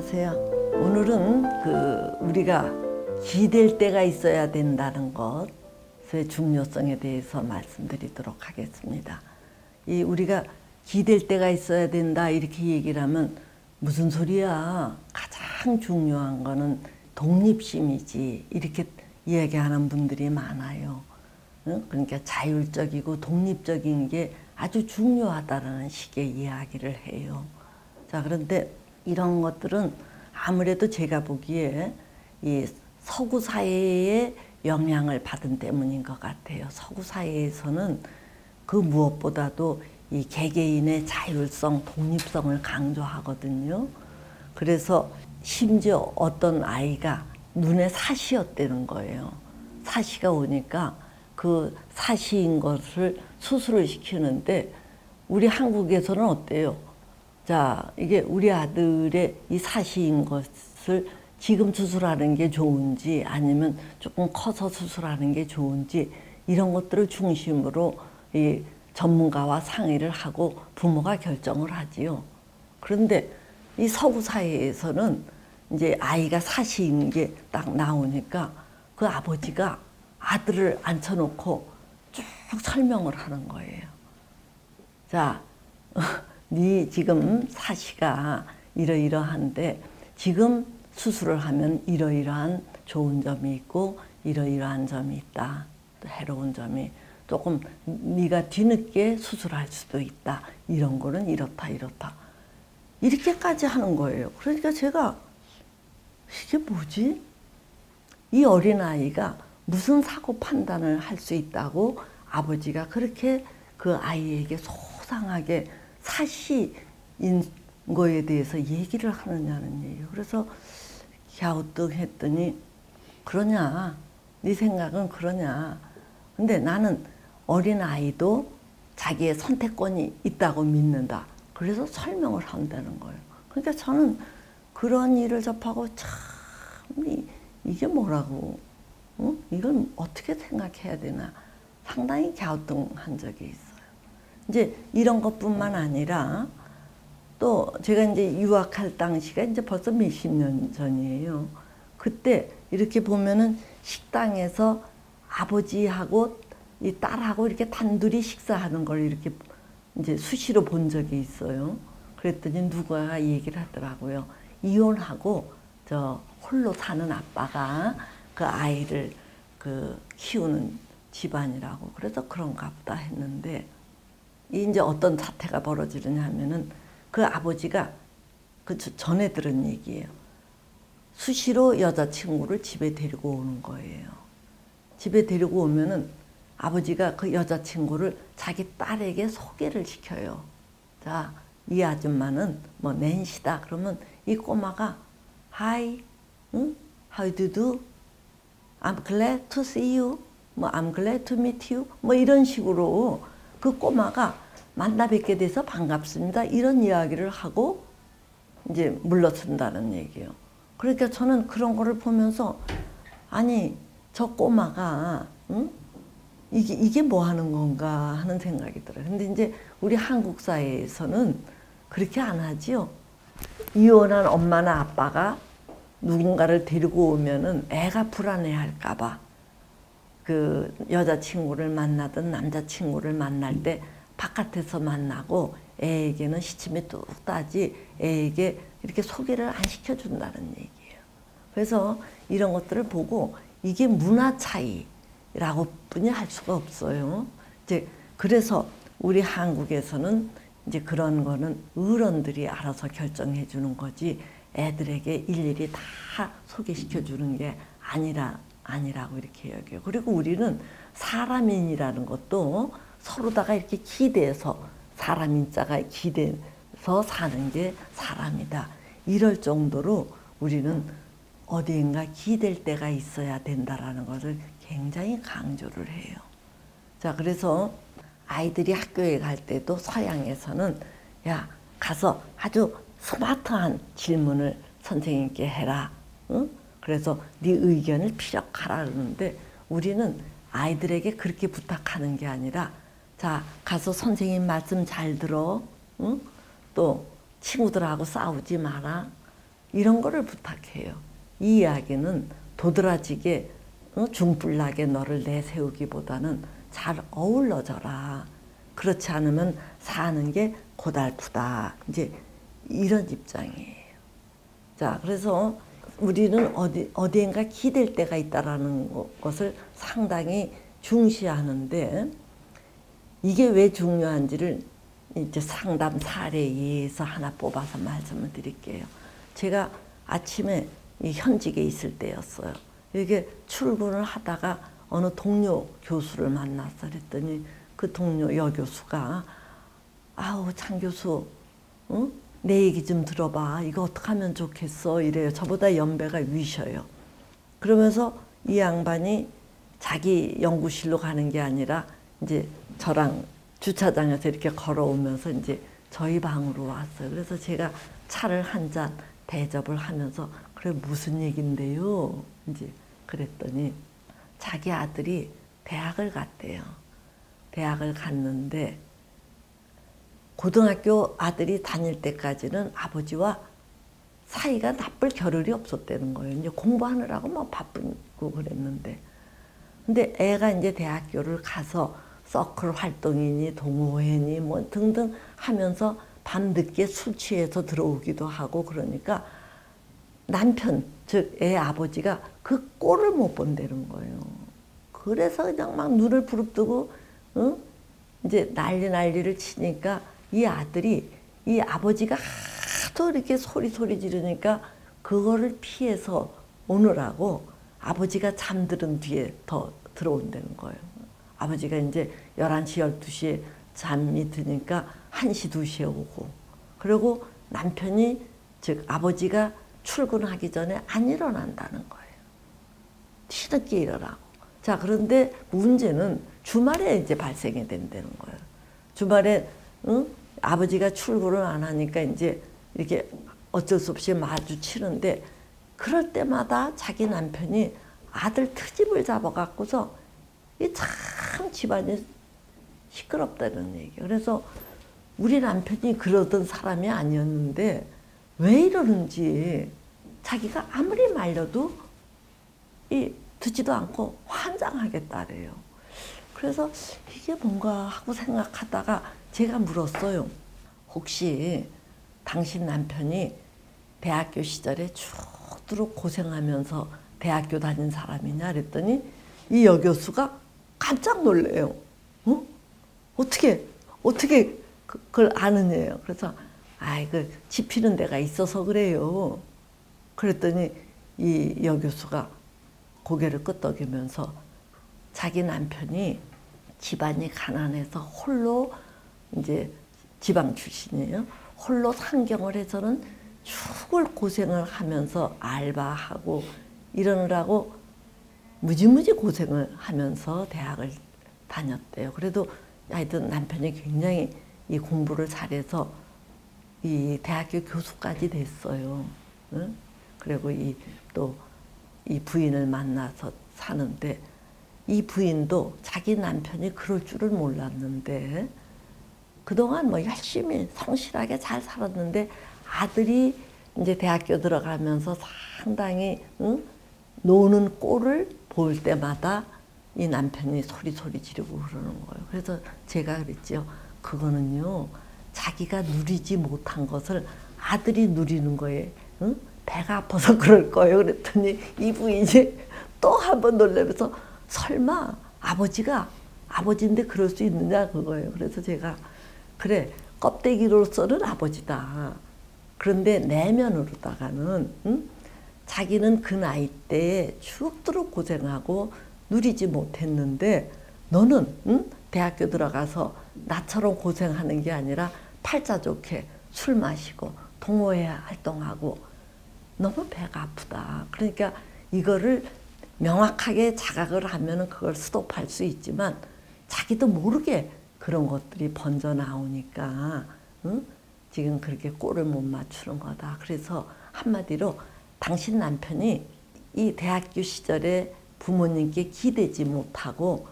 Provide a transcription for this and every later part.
안녕하세요. 오늘은 우리가 기댈 때가 있어야 된다는 것의 중요성에 대해서 말씀드리도록 하겠습니다. 우리가 기댈 때가 있어야 된다 이렇게 얘기를 하면 무슨 소리야? 가장 중요한 거는 독립심이지 이렇게 이야기하는 분들이 많아요. 그러니까 자율적이고 독립적인 게 아주 중요하다는 식의 이야기를 해요. 자, 그런데 이런 것들은 아무래도 제가 보기에 이 서구 사회의 영향을 받은 때문인 것 같아요. 서구 사회에서는 그 무엇보다도 이 개개인의 자율성, 독립성을 강조하거든요. 그래서 심지어 어떤 아이가 눈에 사시였다는 거예요. 사시가 오니까 그 사시인 것을 수술을 시키는데 우리 한국에서는 어때요? 자, 이게 우리 아들의 이 사시인 것을 지금 수술하는 게 좋은지 아니면 조금 커서 수술하는 게 좋은지 이런 것들을 중심으로 이 전문가와 상의를 하고 부모가 결정을 하지요. 그런데 이 서구 사회에서는 이제 아이가 사시인 게 딱 나오니까 그 아버지가 아들을 앉혀놓고 쭉 설명을 하는 거예요. 자, 네 지금 사시가 이러이러한데 지금 수술을 하면 이러이러한 좋은 점이 있고 이러이러한 점이 있다. 또 해로운 점이 조금 네가 뒤늦게 수술할 수도 있다. 이런 거는 이렇다 이렇다. 이렇게까지 하는 거예요. 그러니까 제가 이게 뭐지? 이 어린아이가 무슨 사고 판단을 할 수 있다고 아버지가 그렇게 그 아이에게 소상하게 사시인 거에 대해서 얘기를 하느냐는 얘기예요. 그래서 갸우뚱했더니 그러냐? 네 생각은 그러냐? 근데 나는 어린아이도 자기의 선택권이 있다고 믿는다. 그래서 설명을 한다는 거예요. 그러니까 저는 그런 일을 접하고 참 이게 뭐라고? 이건 어떻게 생각해야 되나? 상당히 갸우뚱한 적이 있어요. 이제 이런 것뿐만 아니라 또 제가 이제 유학할 당시가 이제 벌써 몇십 년 전이에요. 그때 이렇게 보면은 식당에서 아버지하고 이 딸하고 이렇게 단둘이 식사하는 걸 이렇게 이제 수시로 본 적이 있어요. 그랬더니 누가 얘기를 하더라고요. 이혼하고 저 홀로 사는 아빠가 그 아이를 키우는 집안이라고. 그래서 그런가 보다 했는데 이제 어떤 사태가 벌어지느냐 하면은 그 아버지가 그 전에 들은 얘기예요. 수시로 여자친구를 집에 데리고 오는 거예요. 집에 데리고 오면은 아버지가 그 여자친구를 자기 딸에게 소개를 시켜요. 자, 이 아줌마는 뭐 낸시다. 그러면 이 꼬마가 Hi, 응? How do you do? I'm glad to see you. 뭐 I'm glad to meet you. 뭐 이런 식으로 그 꼬마가 만나 뵙게 돼서 반갑습니다. 이런 이야기를 하고 이제 물러선다는 얘기예요. 그러니까 저는 그런 거를 보면서 아니 저 꼬마가 응? 이게 뭐 하는 건가 하는 생각이 들어요. 근데 이제 우리 한국 사회에서는 그렇게 안 하지요. 이혼한 엄마나 아빠가 누군가를 데리고 오면은 애가 불안해할까 봐 그 여자친구를 만나든 남자친구를 만날 때 바깥에서 만나고 애에게는 시침이 뚝 따지 애에게 이렇게 소개를 안 시켜준다는 얘기예요. 그래서 이런 것들을 보고 이게 문화 차이라고 뿐이 할 수가 없어요. 이제 그래서 우리 한국에서는 이제 그런 거는 어른들이 알아서 결정해 주는 거지 애들에게 일일이 다 소개시켜 주는 게 아니라고 이렇게 여겨요. 그리고 우리는 사람인이라는 것도 서로다가 이렇게 기대서 사람인자가 기대서 사는 게 사람이다. 이럴 정도로 우리는 어디인가 기댈 때가 있어야 된다라는 것을 굉장히 강조를 해요. 자, 그래서 아이들이 학교에 갈 때도 서양에서는 야, 가서 아주 스마트한 질문을 선생님께 해라. 응? 그래서 네 의견을 피력하라 그러는데 우리는 아이들에게 그렇게 부탁하는 게 아니라 자, 가서 선생님 말씀 잘 들어. 응? 또 친구들하고 싸우지 마라. 이런 거를 부탁해요. 이 이야기는 도드라지게 중불나게 너를 내세우기보다는 잘 어울러져라. 그렇지 않으면 사는 게 고달프다. 이제 이런 입장이에요. 자, 그래서 우리는 어디엔가 기댈 때가 있다라는 것을 상당히 중시하는데 이게 왜 중요한지를 이제 상담 사례에 의해서 하나 뽑아서 말씀을 드릴게요. 제가 아침에 이 현직에 있을 때였어요. 이게 출근을 하다가 어느 동료 교수를 만났어. 그랬더니 그 동료 여교수가 아우 장 교수 응? 내 얘기 좀 들어봐. 이거 어떻게 하면 좋겠어. 이래요. 저보다 연배가 위셔요. 그러면서 이 양반이 자기 연구실로 가는 게 아니라 이제 저랑 주차장에서 이렇게 걸어오면서 이제 저희 방으로 왔어요. 그래서 제가 차를 한 잔 대접을 하면서 그래 무슨 얘긴데요? 이제 그랬더니 자기 아들이 대학을 갔대요. 대학을 갔는데 고등학교 아들이 다닐 때까지는 아버지와 사이가 나쁠 겨를이 없었다는 거예요. 이제 공부하느라고 뭐 바쁘고 그랬는데. 근데 애가 이제 대학교를 가서 서클 활동이니 동호회니 뭐 등등 하면서 밤늦게 술 취해서 들어오기도 하고 그러니까 남편, 즉 애 아버지가 그 꼴을 못 본다는 거예요. 그래서 그냥 막 눈을 부릅뜨고 응? 이제 난리를 치니까 이 아들이 이 아버지가 하도 이렇게 소리 지르니까 그거를 피해서 오느라고 아버지가 잠들은 뒤에 더 들어온다는 거예요. 아버지가 이제 11시, 12시에 잠이 드니까 1시, 2시에 오고 그리고 남편이 즉 아버지가 출근하기 전에 안 일어난다는 거예요. 뒤늦게 일어나고. 자, 그런데 문제는 주말에 이제 발생이 된다는 거예요. 주말에 응? 아버지가 출근을 안 하니까 이제 이렇게 어쩔 수 없이 마주치는데 그럴 때마다 자기 남편이 아들 트집을 잡아갖고서 참 집안이 시끄럽다는 얘기예요. 그래서 우리 남편이 그러던 사람이 아니었는데 왜 이러는지 자기가 아무리 말려도 듣지도 않고 환장하겠다래요. 그래서 이게 뭔가 하고 생각하다가 제가 물었어요. 혹시 당신 남편이 대학교 시절에 죽도록 고생하면서 대학교 다닌 사람이냐 그랬더니 이 여교수가 깜짝 놀래요. 어? 어떻게 그걸 아느냐요. 그래서 그 지피는 데가 있어서 그래요. 그랬더니 이 여교수가 고개를 끄덕이면서 자기 남편이 집안이 가난해서 홀로 이제 지방 출신이에요. 홀로 상경을 해서는 죽을 고생을 하면서 알바하고 이러느라고 무지무지 고생을 하면서 대학을 다녔대요. 그래도 하여튼 남편이 굉장히 이 공부를 잘해서 이 대학교 교수까지 됐어요. 응? 그리고 또 이 부인을 만나서 사는데 이 부인도 자기 남편이 그럴 줄을 몰랐는데 그동안 뭐 열심히 성실하게 잘 살았는데 아들이 이제 대학교 들어가면서 상당히 응? 노는 꼴을 볼 때마다 이 남편이 소리 지르고 그러는 거예요. 그래서 제가 그랬죠. 그거는요. 자기가 누리지 못한 것을 아들이 누리는 거에 응? 배가 아파서 그럴 거예요. 그랬더니 이 부인이 또 한 번 놀라면서 설마 아버지인데 그럴 수 있느냐 그거예요. 그래서 제가 그래 껍데기로서는 아버지다. 그런데 내면으로다가는 응? 자기는 그 나이 때에 죽도록 고생하고 누리지 못했는데 너는 응? 대학교 들어가서 나처럼 고생하는 게 아니라 팔자 좋게 술 마시고 동호회 활동하고 너무 배가 아프다. 그러니까 이거를 명확하게 자각을 하면 그걸 스톱할 수 있지만 자기도 모르게 그런 것들이 번져 나오니까 응? 지금 그렇게 꼴을 못 맞추는 거다. 그래서 한마디로 당신 남편이 이 대학교 시절에 부모님께 기대지 못하고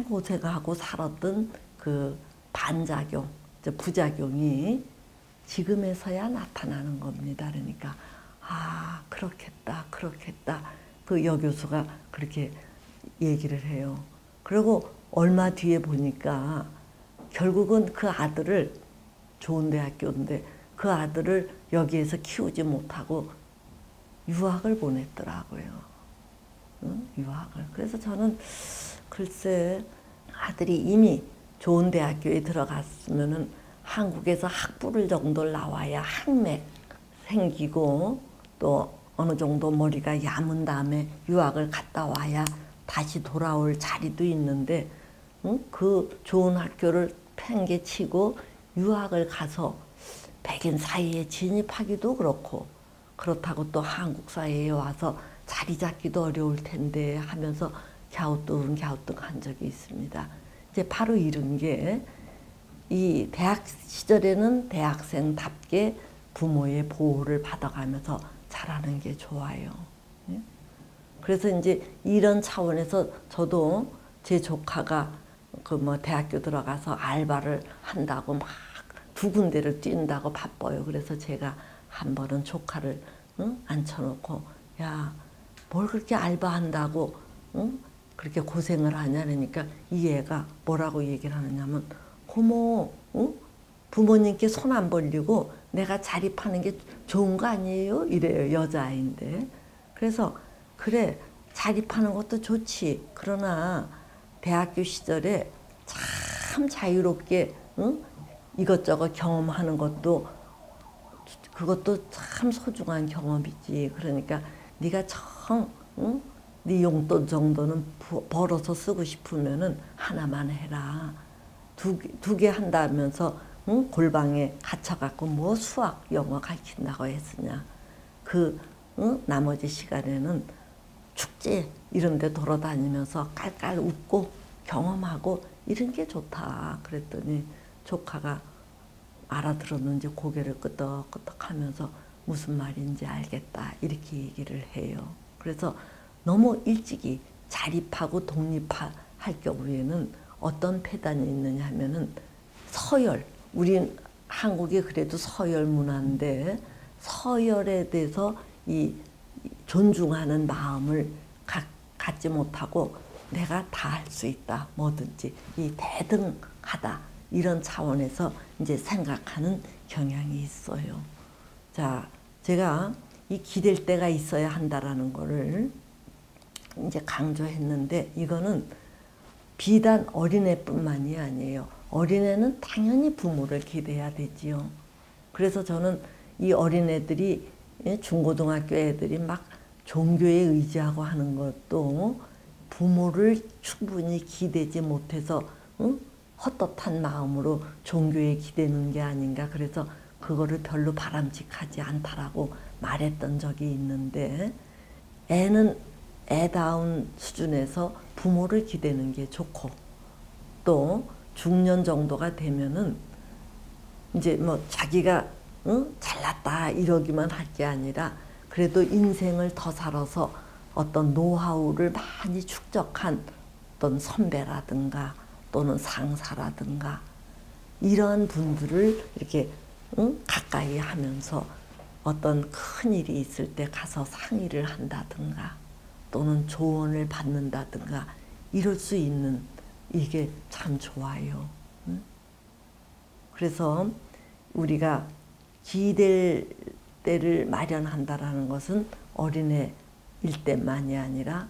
고생하고 살았던 그 반작용, 부작용이 지금에서야 나타나는 겁니다. 그러니까 아 그렇겠다 그렇겠다 그 여교수가 그렇게 얘기를 해요. 그리고 얼마 뒤에 보니까 결국은 그 아들을 좋은 대학교인데 그 아들을 여기에서 키우지 못하고 유학을 보냈더라고요. 응? 유학을. 그래서 저는 글쎄 아들이 이미 좋은 대학교에 들어갔으면은 한국에서 학부를 정도 나와야 학맥 생기고 또 어느 정도 머리가 야문 다음에 유학을 갔다 와야 다시 돌아올 자리도 있는데 응? 그 좋은 학교를 팽개치고 유학을 가서 백인 사회에 진입하기도 그렇고 그렇다고 또 한국 사회에 와서 자리 잡기도 어려울 텐데 하면서 갸우뚱한 적이 있습니다. 이제 바로 이런 게 이 대학 시절에는 대학생답게 부모의 보호를 받아가면서 자라는 게 좋아요. 그래서 이제 이런 차원에서 저도 제 조카가 그 뭐 대학교 들어가서 알바를 한다고 막 두 군데를 뛴다고 바빠요. 그래서 제가 한 번은 조카를 앉혀놓고 야, 뭘 그렇게 알바한다고 그렇게 고생을 하냐 그러니까 이 애가 뭐라고 얘기를 하느냐면 고모 부모님께 손 안 벌리고 내가 자립하는 게 좋은 거 아니에요? 이래요. 여자아이인데. 그래서 그래 자립하는 것도 좋지. 그러나 대학교 시절에 참 자유롭게 이것저것 경험하는 것도 그것도 참 소중한 경험이지. 그러니까 네가 네 용돈 정도는 벌어서 쓰고 싶으면은 하나만 해라. 두 개 한다면서 골방에 갇혀갖고 뭐 수학, 영어 가르친다고 했으냐. 나머지 시간에는 축제 이런 데 돌아다니면서 깔깔 웃고 경험하고 이런 게 좋다. 그랬더니 조카가 알아들었는지 고개를 끄덕끄덕 하면서 무슨 말인지 알겠다. 이렇게 얘기를 해요. 그래서 너무 일찍이 자립하고 독립할 경우에는 어떤 폐단이 있느냐 하면은 서열, 우린 한국이 그래도 서열 문화인데 서열에 대해서 이 존중하는 마음을 갖지 못하고 내가 다 할 수 있다. 뭐든지 이 대등하다. 이런 차원에서 이제 생각하는 경향이 있어요. 자, 제가 이 기댈 때가 있어야 한다라는 거를 이제 강조했는데 이거는 비단 어린애뿐만이 아니에요. 어린애는 당연히 부모를 기대야 되지요. 그래서 저는 이 어린애들이 중고등학교 애들이 막 종교에 의지하고 하는 것도 부모를 충분히 기대지 못해서 헛헛한 마음으로 종교에 기대는 게 아닌가. 그래서 그거를 별로 바람직하지 않다라고 말했던 적이 있는데 애는 애다운 수준에서 부모를 기대는 게 좋고 또 중년 정도가 되면은 이제 뭐 자기가 잘났다 이러기만 할 게 아니라 그래도 인생을 더 살아서 어떤 노하우를 많이 축적한 어떤 선배라든가 또는 상사라든가 이러한 분들을 이렇게 가까이 하면서 어떤 큰 일이 있을 때 가서 상의를 한다든가 또는 조언을 받는다든가 이럴 수 있는 이게 참 좋아요. 그래서 우리가 기댈 때를 마련한다라는 것은 어린애일 때만이 아니라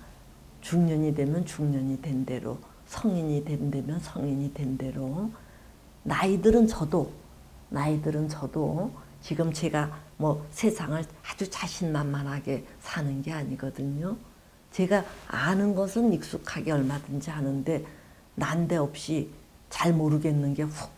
중년이 되면 중년이 된 대로 성인이 된다면 성인이 된 대로 나이들은 저도 지금 제가 뭐 세상을 아주 자신만만하게 사는 게 아니거든요. 제가 아는 것은 익숙하게 얼마든지 하는데 난데없이 잘 모르겠는 게 훅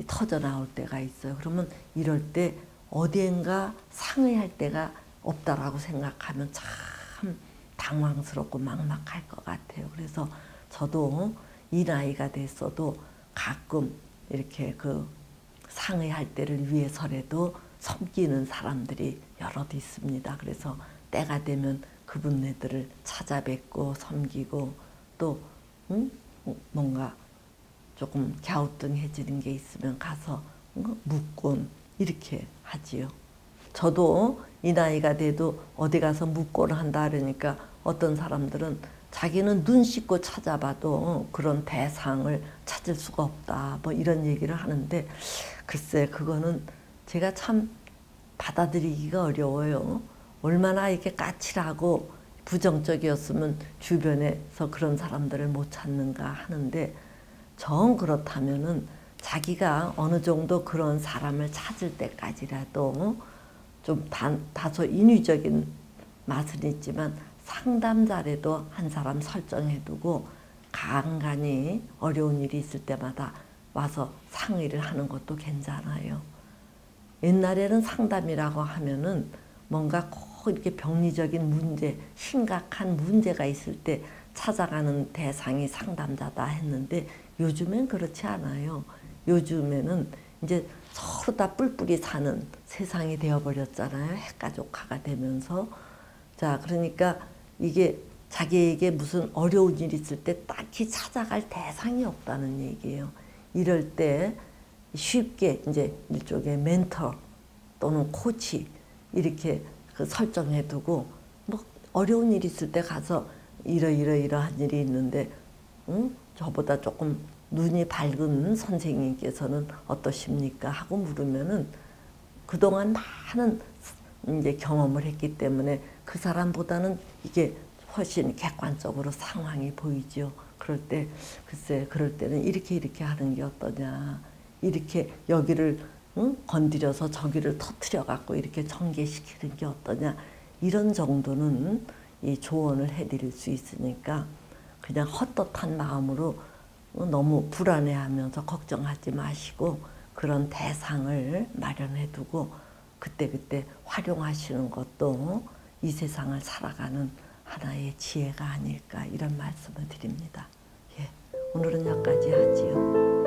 터져 나올 때가 있어요. 그러면 이럴 때 어디엔가 상의할 때가 없다라고 생각하면 참 당황스럽고 막막할 것 같아요. 그래서 저도 이 나이가 됐어도 가끔 이렇게 그 상의할 때를 위해서라도 섬기는 사람들이 여럿 있습니다. 그래서 때가 되면 그분네들을 찾아뵙고 섬기고 또 뭔가 조금 갸우뚱해지는 게 있으면 가서 묻곤 이렇게 하지요. 저도 이 나이가 돼도 어디 가서 묻고를 한다 그러니까 어떤 사람들은 자기는 눈 씻고 찾아봐도 그런 대상을 찾을 수가 없다 뭐 이런 얘기를 하는데 글쎄 그거는 제가 참 받아들이기가 어려워요. 얼마나 이렇게 까칠하고 부정적이었으면 주변에서 그런 사람들을 못 찾는가 하는데 정 그렇다면은 자기가 어느 정도 그런 사람을 찾을 때까지라도 좀 다소 인위적인 맛은 있지만 상담자라도 한 사람 설정해두고 간간히 어려운 일이 있을 때마다 와서 상의를 하는 것도 괜찮아요. 옛날에는 상담이라고 하면은 뭔가 꼭 이렇게 병리적인 문제, 심각한 문제가 있을 때 찾아가는 대상이 상담자다 했는데 요즘엔 그렇지 않아요. 요즘에는 이제 서로 다 뿔뿔이 사는 세상이 되어버렸잖아요. 핵가족화가 되면서. 자, 그러니까 이게 자기에게 무슨 어려운 일이 있을 때 딱히 찾아갈 대상이 없다는 얘기예요. 이럴 때 쉽게 이제 일종의 멘tor 또는 코치 이렇게 그 설정해 두고 뭐 어려운 일이 있을 때 가서 이러한 일이 있는데 저보다 조금 눈이 밝은 선생님께서는 어떠십니까? 하고 물으면은 그동안 많은 이제 경험을 했기 때문에 그 사람보다는 이게 훨씬 객관적으로 상황이 보이죠. 그럴 때 글쎄 그럴 때는 이렇게 하는 게 어떠냐. 이렇게 여기를 건드려서 저기를 터트려 갖고 이렇게 전개시키는 게 어떠냐. 이런 정도는 이 조언을 해드릴 수 있으니까 그냥 헛헛한 마음으로 너무 불안해하면서 걱정하지 마시고 그런 대상을 마련해 두고 그때그때 활용하시는 것도 이 세상을 살아가는 하나의 지혜가 아닐까 이런 말씀을 드립니다. 예, 오늘은 여기까지 하지요.